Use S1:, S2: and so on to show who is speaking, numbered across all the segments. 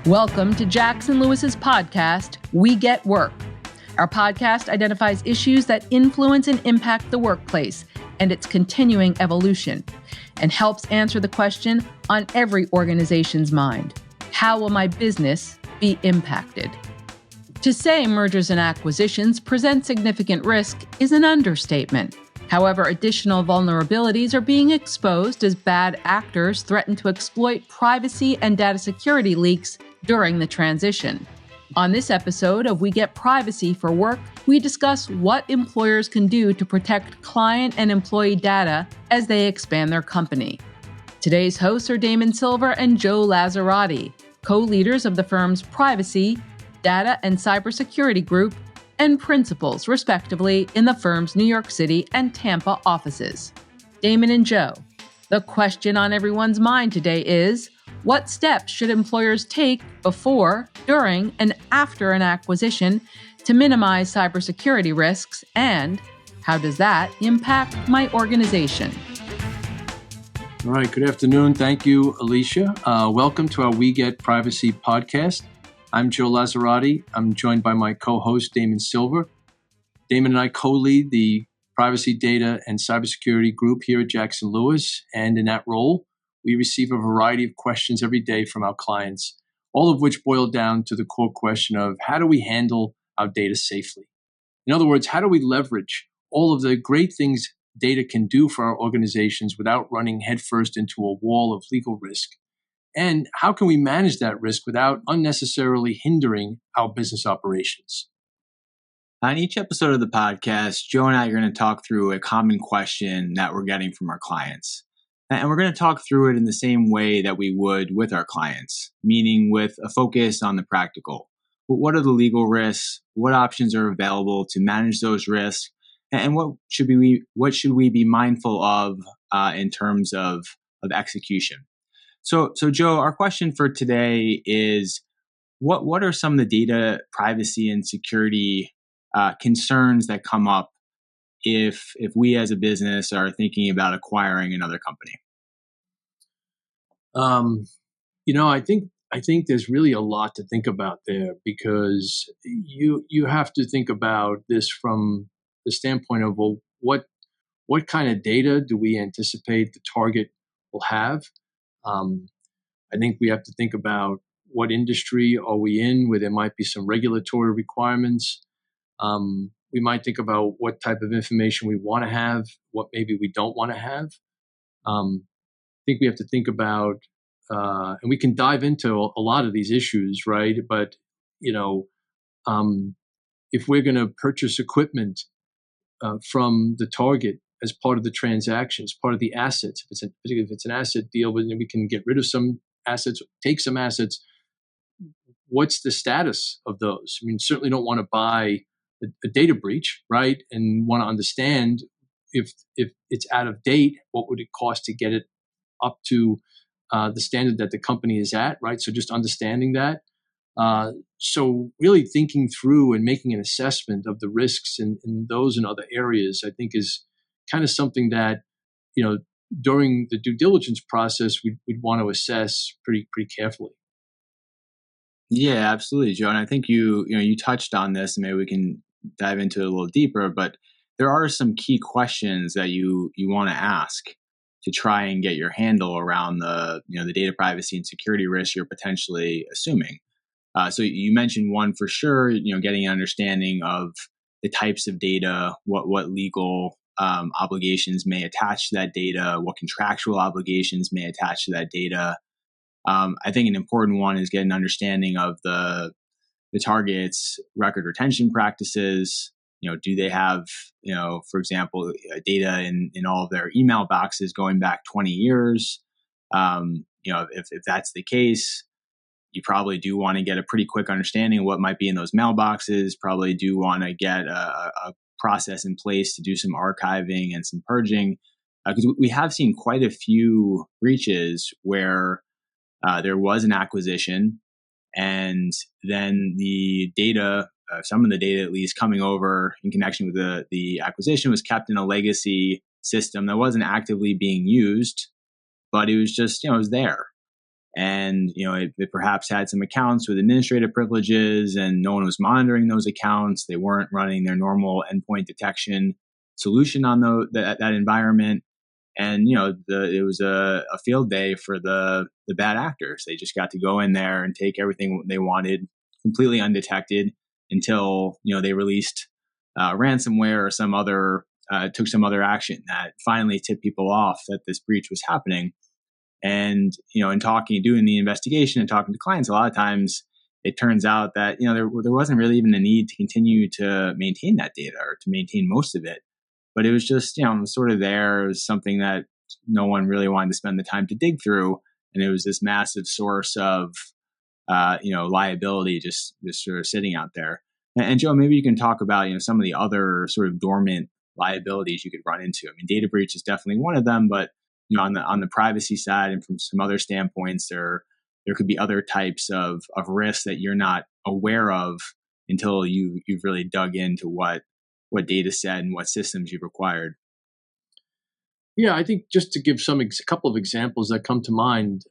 S1: Welcome to Jackson Lewis's podcast, We Get Work. Our podcast identifies issues that influence and impact the workplace and its continuing evolution, and helps answer the question on every organization's mind: how will my business be impacted? To say mergers and acquisitions present significant risk is an understatement. However, additional vulnerabilities are being exposed as bad actors threaten to exploit privacy and data security leaks during the transition. On this episode of We Get Privacy for Work, we discuss what employers can do to protect client and employee data as they expand their company. Today's hosts are Damon Silver and Joe Lazzarati, co-leaders of the firm's privacy, data, and cybersecurity group, and principals, respectively, in the firm's New York City and Tampa offices. Damon and Joe, the question on everyone's mind today is: what steps should employers take before, during, and after an acquisition to minimize cybersecurity risks, and how does that impact my organization?
S2: All right, good afternoon. Thank you, Alicia. Welcome to our We Get Privacy podcast. I'm Joe Lazzarati. I'm joined by my co-host, Damon Silver. Damon and I co-lead the Privacy, Data, and Cybersecurity group here at Jackson Lewis, and in that role, we receive a variety of questions every day from our clients, all of which boil down to the core question of how do we handle our data safely? In other words, how do we leverage all of the great things data can do for our organizations without running headfirst into a wall of legal risk? And how can we manage that risk without unnecessarily hindering our business operations?
S3: On each episode of the podcast, Joe and I are going to talk through a common question that we're getting from our clients. And we're going to talk through it in the same way that we would with our clients, meaning with a focus on the practical. What are the legal risks? What options are available to manage those risks? And what should we be mindful of in terms of execution? So Joe, our question for today is, what are some of the data privacy and security concerns that come up if we as a business are thinking about acquiring another company?
S2: I think there's really a lot to think about there, because you have to think about this from the standpoint of, well, what kind of data do we anticipate the target will have? I think we have to think about what industry are we in, where there might be some regulatory requirements. We might think about what type of information we want to have, what maybe we don't want to have. I think we have to think about, and we can dive into a lot of these issues, right? But, if we're going to purchase equipment from the target as part of the transaction, as part of the assets, particularly if it's an asset deal, we can get rid of some assets, take some assets. What's the status of those? I mean, certainly don't want to buy a data breach, right? And want to understand if it's out of date, what would it cost to get it up to the standard that the company is at, right? So just understanding that. So really thinking through and making an assessment of the risks in those and other areas, I think is kind of something that, during the due diligence process, we'd want to assess pretty carefully.
S3: Yeah, absolutely, Joe. And I think you touched on this, and maybe we can dive into it a little deeper, but there are some key questions that you want to ask to try and get your handle around the data privacy and security risks you're potentially assuming. So you mentioned one for sure, getting an understanding of the types of data, what legal obligations may attach to that data, what contractual obligations may attach to that data. I think an important one is get an understanding of the target's record retention practices. Do they have, for example, data in all of their email boxes going back 20 years? If that's the case, you probably do want to get a pretty quick understanding of what might be in those mailboxes. Probably do want to get a process in place to do some archiving and some purging, because we have seen quite a few breaches where there was an acquisition, and then the data, some of the data at least coming over in connection with the acquisition, was kept in a legacy system that wasn't actively being used, but it was just, it was there. and it perhaps had some accounts with administrative privileges, and no one was monitoring those accounts. They weren't running their normal endpoint detection solution on that environment, and it was a field day for the bad actors. They just got to go in there and take everything they wanted completely undetected until they released ransomware or took some other action that finally tipped people off that this breach was happening. And in doing the investigation and talking to clients, a lot of times it turns out that there wasn't really even a need to continue to maintain that data or to maintain most of it, but it was just sort of there. It was something that no one really wanted to spend the time to dig through, and it was this massive source of liability just sort of sitting out there. And Joe, maybe you can talk about some of the other sort of dormant liabilities you could run into. I mean, data breach is definitely one of them, but on the privacy side and from some other standpoints, there could be other types of risks that you're not aware of until you've really dug into what data set and what systems you've required.
S2: Yeah, I think just to give a couple of examples that come to mind,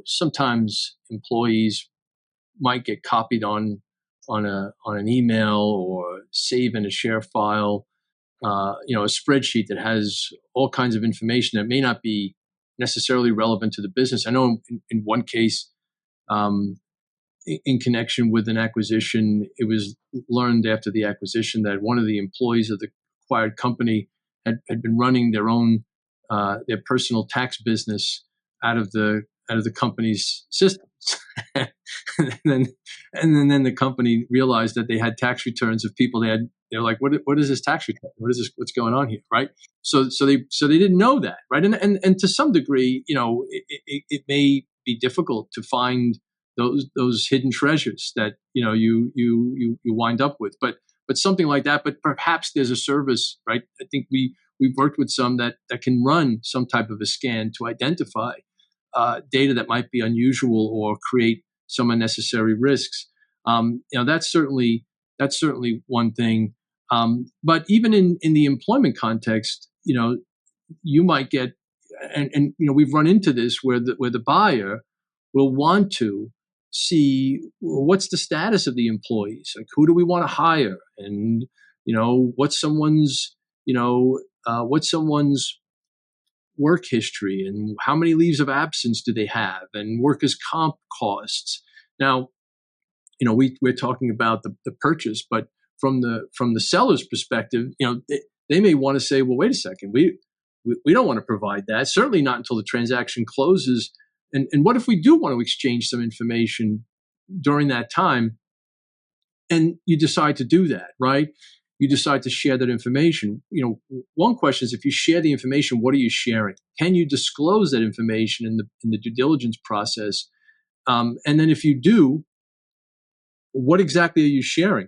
S2: sometimes employees might get copied on an email or save in a share file, a spreadsheet that has all kinds of information that may not be necessarily relevant to the business. I know in one case, in connection with an acquisition, it was learned after the acquisition that one of the employees of the acquired company had been running their personal tax business out of the company's systems. and then the company realized that they had tax returns of people they're like, what is this tax return? What's going on here, right? So they didn't know that, right? And to some degree, it may be difficult to find those hidden treasures that you wind up with, but something like that. But perhaps there's a service, right? I think we've worked with some that can run some type of a scan to identify data that might be unusual or create some unnecessary risks. That's certainly one thing. But even in the employment context, you might get, and we've run into this where the buyer will want to see what's the status of the employees, like who do we want to hire, and what's someone's work history, and how many leaves of absence do they have, and workers' comp costs. Now, we're talking about the purchase, but from the seller's perspective, they may want to say, well, wait a second, we don't want to provide that. Certainly not until the transaction closes. And what if we do want to exchange some information during that time? And you decide to do that, right? You decide to share that information. One question is, if you share the information, what are you sharing? Can you disclose that information in the due diligence process? And then if you do, what exactly are you sharing?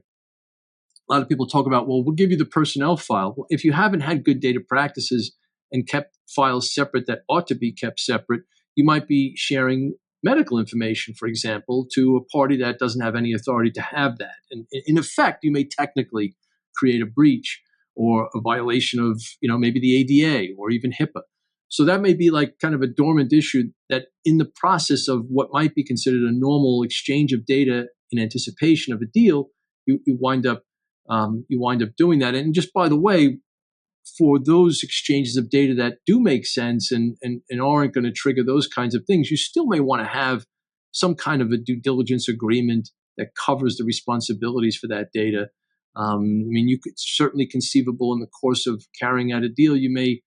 S2: A lot of people talk about, well, we'll give you the personnel file. Well, if you haven't had good data practices and kept files separate that ought to be kept separate, you might be sharing medical information, for example, to a party that doesn't have any authority to have that. And in effect, you may technically create a breach or a violation of, maybe the ADA or even HIPAA. So that may be like kind of a dormant issue that in the process of what might be considered a normal exchange of data in anticipation of a deal, you wind up doing that. And just by the way, for those exchanges of data that do make sense and aren't going to trigger those kinds of things, you still may want to have some kind of a due diligence agreement that covers the responsibilities for that data. You could certainly conceivable in the course of carrying out a deal, you may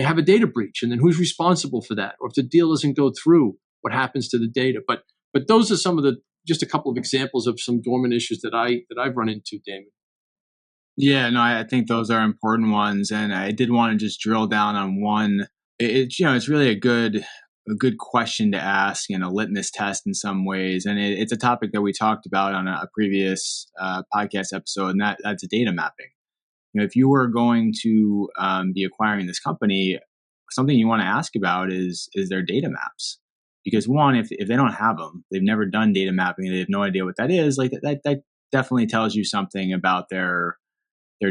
S2: have a data breach, and then who's responsible for that? Or if the deal doesn't go through, what happens to the data? But those are some of just a couple of examples of some dormant issues that I've run into, Damon.
S3: Yeah, no, I think those are important ones, and I did want to just drill down on one. It's really a good question to ask and a litmus test in some ways, and it's a topic that we talked about on a previous podcast episode, and that's data mapping. If you were going to be acquiring this company, something you want to ask about is their data maps, because one, if they don't have them, they've never done data mapping, they have no idea what that is. Like that definitely tells you something about their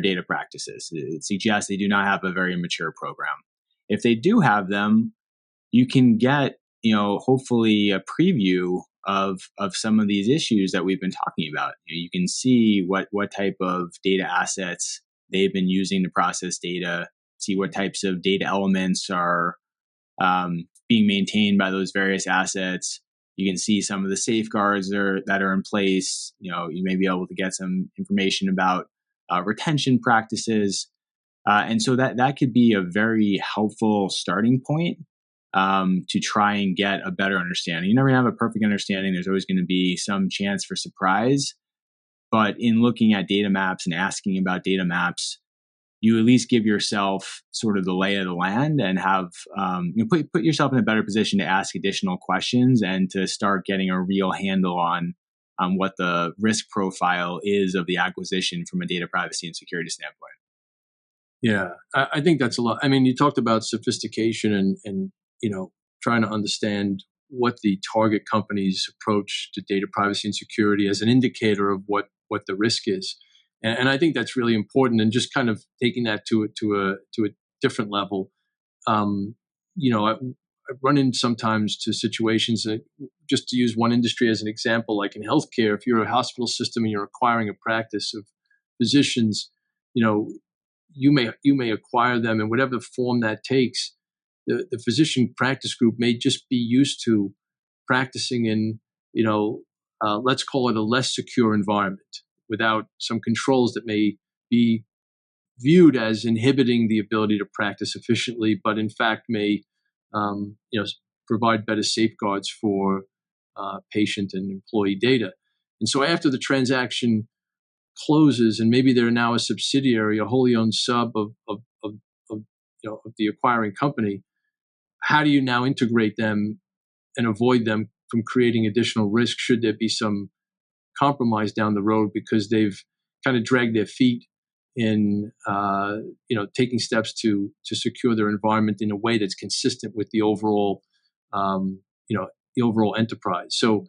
S3: data practices. It suggests they do not have a very mature program. If they do have them, you can get hopefully a preview of some of these issues that we've been talking about. You can see what type of data assets they've been using to process data, see what types of data elements are being maintained by those various assets. You can see some of the safeguards that are in place. You may be able to get some information about retention practices. And so that could be a very helpful starting point to try and get a better understanding. You're never going to have a perfect understanding. There's always going to be some chance for surprise. But in looking at data maps and asking about data maps, you at least give yourself sort of the lay of the land and have put yourself in a better position to ask additional questions and to start getting a real handle on what the risk profile is of the acquisition from a data privacy and security standpoint.
S2: Yeah, I think that's a lot. I mean, you talked about sophistication and trying to understand what the target company's approach to data privacy and security as an indicator of what the risk is. And I think that's really important. And just kind of taking that to a different level. I run in sometimes to situations that, just to use one industry as an example, like in healthcare, if you're a hospital system and you're acquiring a practice of physicians, you may acquire them in whatever form that takes. The physician practice group may just be used to practicing in, let's call it a less secure environment without some controls that may be viewed as inhibiting the ability to practice efficiently, but in fact may, provide better safeguards for patient and employee data. And so after the transaction closes, and maybe they're now a subsidiary, a wholly owned sub of the acquiring company, how do you now integrate them and avoid them from creating additional risk should there be some compromise down the road because they've kind of dragged their feet in taking steps to secure their environment in a way that's consistent with the overall the overall enterprise. So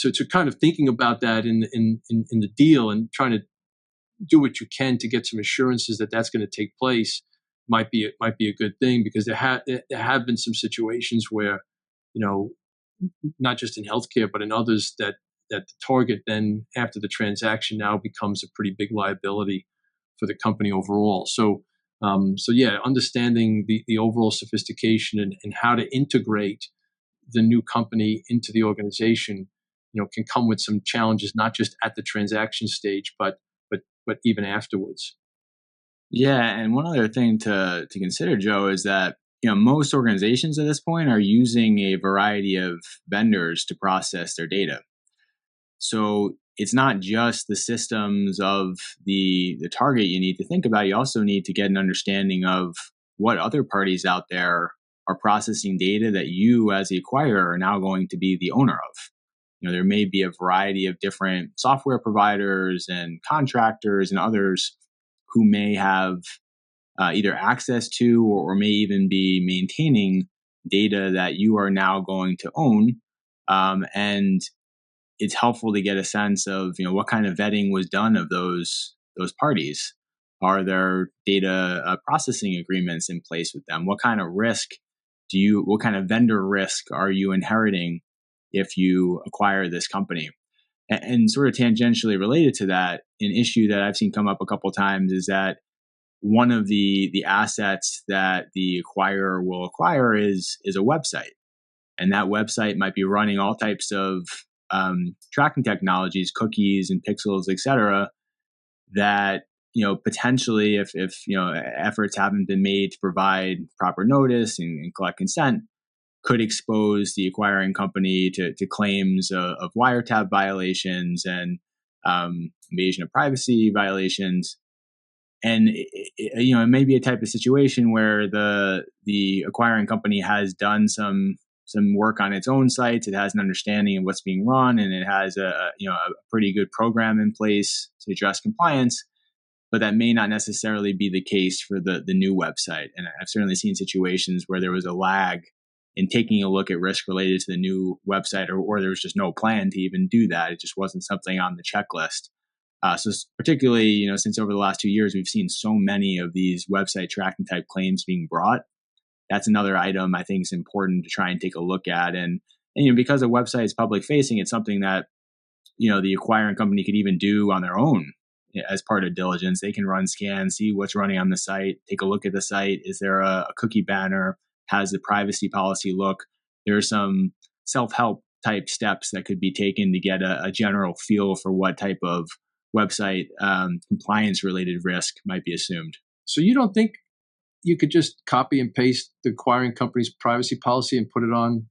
S2: to kind of thinking about that in the deal and trying to do what you can to get some assurances that that's going to take place might be a good thing, because there have been some situations where, not just in healthcare but in others, that the target then after the transaction now becomes a pretty big liability for the company overall. So understanding the overall sophistication and how to integrate the new company into the organization, can come with some challenges, not just at the transaction stage, but even afterwards.
S3: Yeah, and one other thing to consider, Joe, is that most organizations at this point are using a variety of vendors to process their data. So it's not just the systems of the target you need to think about. You also need to get an understanding of what other parties out there are processing data that you as the acquirer are now going to be the owner of. There may be a variety of different software providers and contractors and others who may have either access to or may even be maintaining data that you are now going to own. And it's helpful to get a sense of what kind of vetting was done of those parties. Are there data processing agreements in place with them? What kind of risk what kind of vendor risk are you inheriting if you acquire this company? And sort of tangentially related to that, an issue that I've seen come up a couple of times is that one of the assets that the acquirer will acquire is a website. And that website might be running all types of tracking technologies, cookies and pixels, et cetera, that potentially if efforts haven't been made to provide proper notice and collect consent, could expose the acquiring company to claims of wiretap violations and invasion of privacy violations. And it may be a type of situation where the acquiring company has done some work on its own sites. It has an understanding of what's being run, and it has a pretty good program in place to address compliance. But that may not necessarily be the case for the new website. And I've certainly seen situations where there was a lag in taking a look at risk related to the new website, or there was just no plan to even do that. It just wasn't something on the checklist. So particularly, since over the last 2 years, we've seen so many of these website tracking type claims being brought. that's another item I think is important to try and take a look at. And because a website is public facing, it's something that, the acquiring company could even do on their own as part of diligence. They can run scans, see what's running on the site, take a look at the site. Is there a cookie banner? How's the privacy policy look? There are some self-help type steps that could be taken to get a general feel for what type of website compliance related risk might be assumed.
S2: So you don't think you could just copy and paste the acquiring company's privacy policy and put it on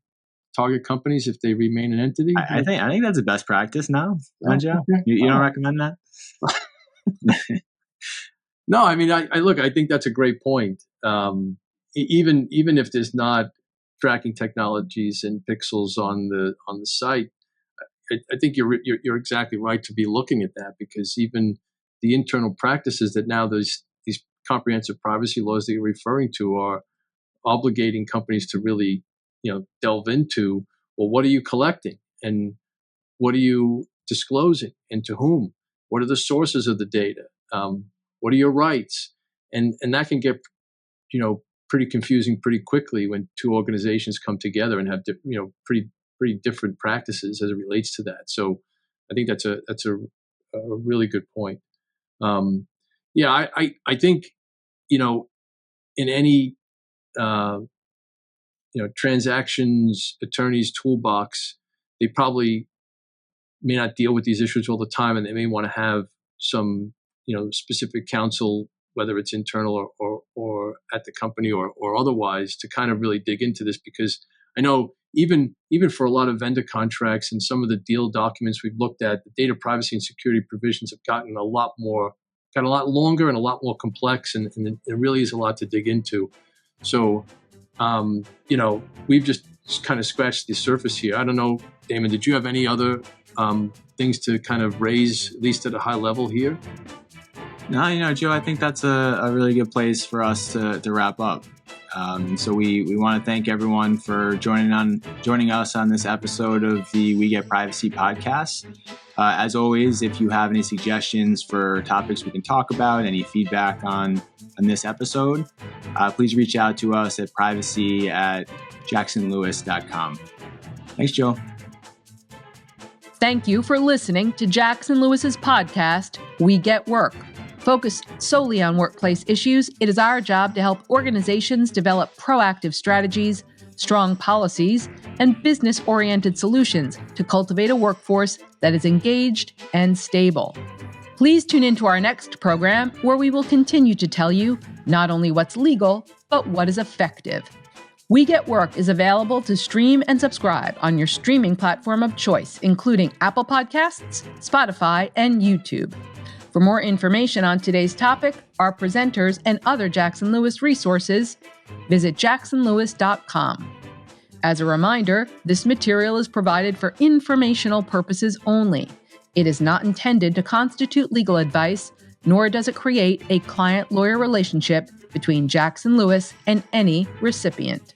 S2: target companies if they remain an entity?
S3: I think that's the best practice now, Joe.
S2: Okay.
S3: You don't recommend that?
S2: No, I mean, I think that's a great point. Even if there's not tracking technologies and pixels on the site, I think you're exactly right to be looking at that, because even the internal practices that now these comprehensive privacy laws that you're referring to are obligating companies to really delve into. Well, what are you collecting, and what are you disclosing, and to whom? What are the sources of the data? What are your rights? And that can get pretty confusing pretty quickly when two organizations come together and have pretty different practices as it relates to that. So I think that's a really good point. I think in any transactions attorney's toolbox, they probably may not deal with these issues all the time, and they may want to have some specific counsel, whether it's internal or at the company or otherwise, to kind of really dig into this. Because I know even for a lot of vendor contracts and some of the deal documents we've looked at, the data privacy and security provisions have gotten a lot longer and a lot more complex, and it really is a lot to dig into. So we've just kind of scratched the surface here. I don't know, Damon, did you have any other things to kind of raise, at least at a high level here?
S3: No, Joe, I think that's a really good place for us to wrap up. So we want to thank everyone for joining us on this episode of the We Get Privacy podcast. As always, if you have any suggestions for topics we can talk about, any feedback on this episode, please reach out to us at privacy@jacksonlewis.com. Thanks, Joe.
S1: Thank you for listening to Jackson Lewis's podcast, We Get Work. Focused solely on workplace issues, it is our job to help organizations develop proactive strategies, strong policies, and business-oriented solutions to cultivate a workforce that is engaged and stable. Please tune into our next program, where we will continue to tell you not only what's legal, but what is effective. We Get Work is available to stream and subscribe on your streaming platform of choice, including Apple Podcasts, Spotify, and YouTube. For more information on today's topic, our presenters, and other Jackson Lewis resources, visit jacksonlewis.com. As a reminder, this material is provided for informational purposes only. It is not intended to constitute legal advice, nor does it create a client-lawyer relationship between Jackson Lewis and any recipient.